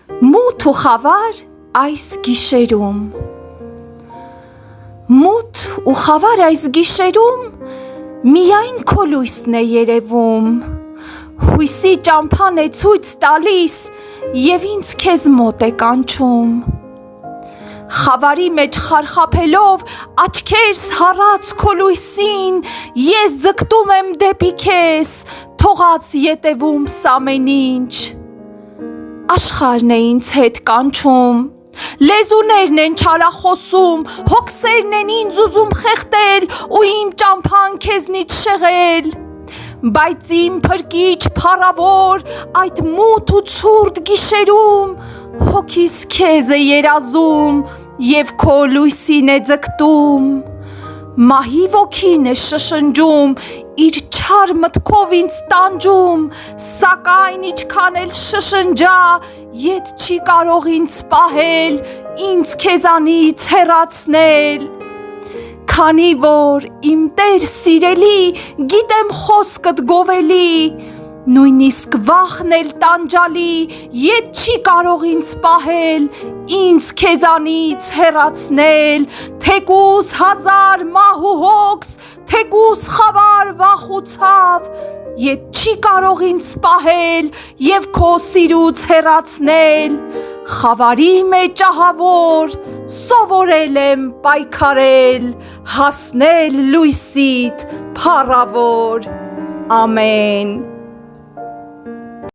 Մութ ու խավար այս գիշերում Մութ ու խավար այս գիշերում Միայն քո լույսն է երևում Հույսի ճամփան է ցույց տալիս Եվ ինձ քեզ մոտ է կանչում Խավարի մեջ խարխափելով Աչքերս հառած քո լույսին Ես ձգտում եմ դեպի քեզ Թողած ետևումս ամեն ինչ Աշխարհն է ինձ հետ կանչում Լեզուներն են չարախոսում Հոգսերն են ինձ ուզում խեղդել Ու իմ ճամփան քեզնից շեղել Բայց իմ փրկիչ փառավոր Այդ մութ ու ցուրտ գիշերում Հոգիս քեզ է երազում Եվ քո լույսին է ձգտում Մահի ոգին է շշնջում Իր չար մտքով ինձ տանջում Սակայն ինչքան էլ շշնջա Ետ չի կարող ինձ պահել Ինձ քեզանից հեռացնել Քանի որ իմ Տեր սիրելի Գիտեմ խոսքդ գովելի Նույնիսկ վախն էլ տանջալի Ետ չի կարող ինձ պահել Ինձ քեզանից հեռացնել Թեկուզ հազար մահ ու հոգս Թեկուզ խավար վախ ու ցավ Ետ չի կարող ինձ պահել Եվ քո սիրուց հեռացնել Խավարի մեջ ահավոր Սովորել եմ պայքարել Հասնել լույսիդ փառավոր Ամեն